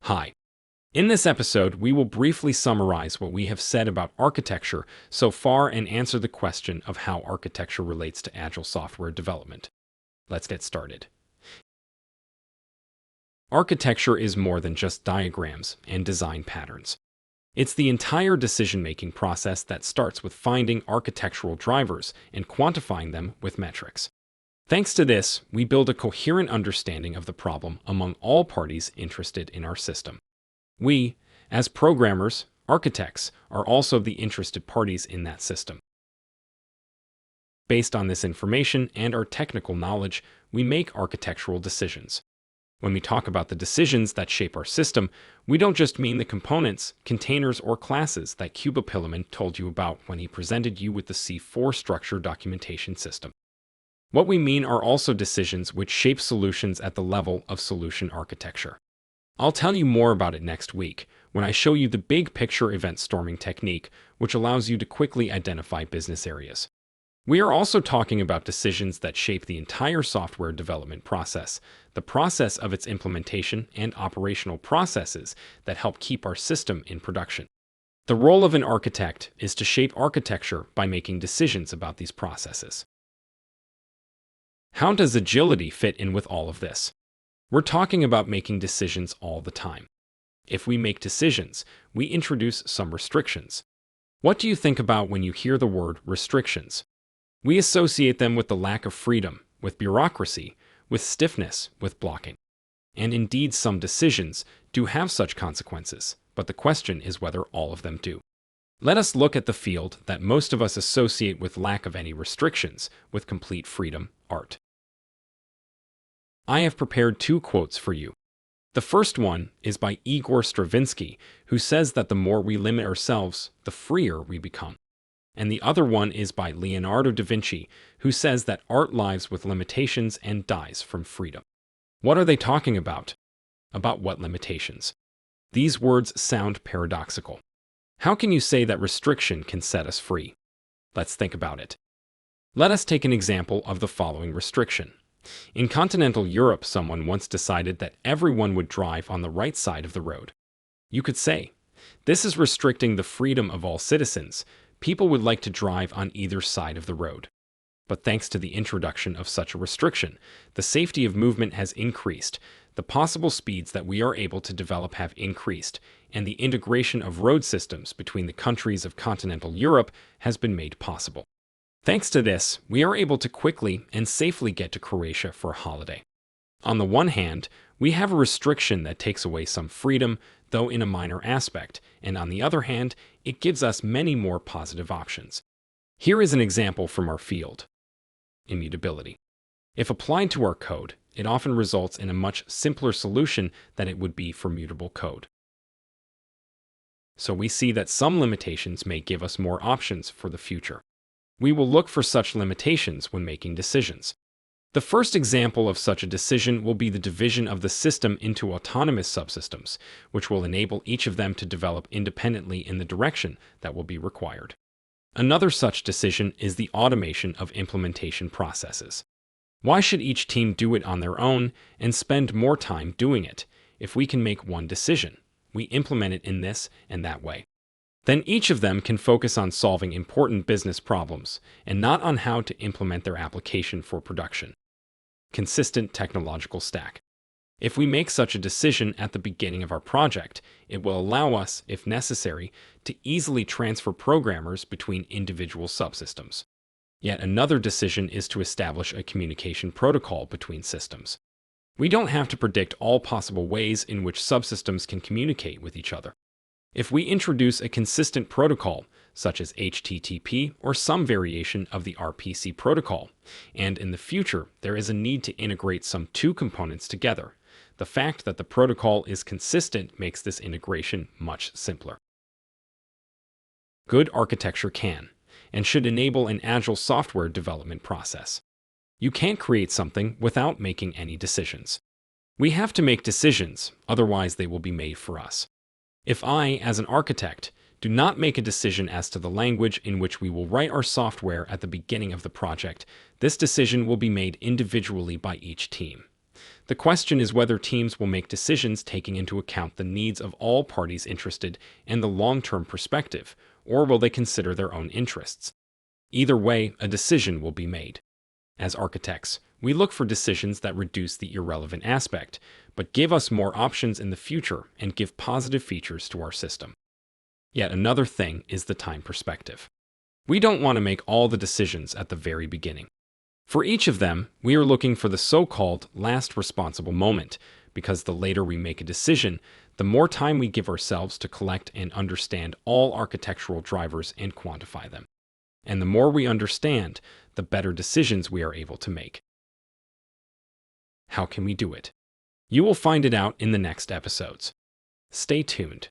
Hi. In this episode, we will briefly summarize what we have said about architecture so far and answer the question of how architecture relates to agile software development. Let's get started. Architecture is more than just diagrams and design patterns. It's the entire decision-making process that starts with finding architectural drivers and quantifying them with metrics. Thanks to this, we build a coherent understanding of the problem among all parties interested in our system. We, as programmers, architects, are also the interested parties in that system. Based on this information and our technical knowledge, we make architectural decisions. When we talk about the decisions that shape our system, we don't just mean the components, containers, or classes that Cuba Pillerman told you about when he presented you with the C4 structure documentation system. What we mean are also decisions which shape solutions at the level of solution architecture. I'll tell you more about it next week when I show you the big picture event storming technique, which allows you to quickly identify business areas. We are also talking about decisions that shape the entire software development process, the process of its implementation, and operational processes that help keep our system in production. The role of an architect is to shape architecture by making decisions about these processes. How does agility fit in with all of this? We're talking about making decisions all the time. If we make decisions, we introduce some restrictions. What do you think about when you hear the word restrictions? We associate them with the lack of freedom, with bureaucracy, with stiffness, with blocking. And indeed, some decisions do have such consequences, but the question is whether all of them do. Let us look at the field that most of us associate with lack of any restrictions, with complete freedom, art. I have prepared two quotes for you. The first one is by Igor Stravinsky, who says that the more we limit ourselves, the freer we become. And the other one is by Leonardo da Vinci, who says that art lives with limitations and dies from freedom. What are they talking about? About what limitations? These words sound paradoxical. How can you say that restriction can set us free? Let's think about it. Let us take an example of the following restriction. In continental Europe, someone once decided that everyone would drive on the right side of the road. You could say, this is restricting the freedom of all citizens. People would like to drive on either side of the road. But thanks to the introduction of such a restriction, the safety of movement has increased, the possible speeds that we are able to develop have increased, and the integration of road systems between the countries of continental Europe has been made possible. Thanks to this, we are able to quickly and safely get to Croatia for a holiday. On the one hand, we have a restriction that takes away some freedom, though in a minor aspect, and on the other hand, it gives us many more positive options. Here is an example from our field. Immutability. If applied to our code, it often results in a much simpler solution than it would be for mutable code. So we see that some limitations may give us more options for the future. We will look for such limitations when making decisions. The first example of such a decision will be the division of the system into autonomous subsystems, which will enable each of them to develop independently in the direction that will be required. Another such decision is the automation of implementation processes. Why should each team do it on their own and spend more time doing it? If we can make one decision, we implement it in this and that way. Then each of them can focus on solving important business problems and not on how to implement their application for production. Consistent technological stack. If we make such a decision at the beginning of our project, it will allow us, if necessary, to easily transfer programmers between individual subsystems. Yet another decision is to establish a communication protocol between systems. We don't have to predict all possible ways in which subsystems can communicate with each other. If we introduce a consistent protocol, such as HTTP or some variation of the RPC protocol, and in the future there is a need to integrate some two components together, the fact that the protocol is consistent makes this integration much simpler. Good architecture can and should enable an agile software development process. You can't create something without making any decisions. We have to make decisions, otherwise they will be made for us. If I, as an architect, do not make a decision as to the language in which we will write our software at the beginning of the project, this decision will be made individually by each team. The question is whether teams will make decisions taking into account the needs of all parties interested and the long-term perspective, or will they consider their own interests? Either way, a decision will be made. As architects, we look for decisions that reduce the irrelevant aspect, but give us more options in the future and give positive features to our system. Yet another thing is the time perspective. We don't want to make all the decisions at the very beginning. For each of them, we are looking for the so-called last responsible moment, because the later we make a decision, the more time we give ourselves to collect and understand all architectural drivers and quantify them. And the more we understand, the better decisions we are able to make. How can we do it? You will find it out in the next episodes. Stay tuned.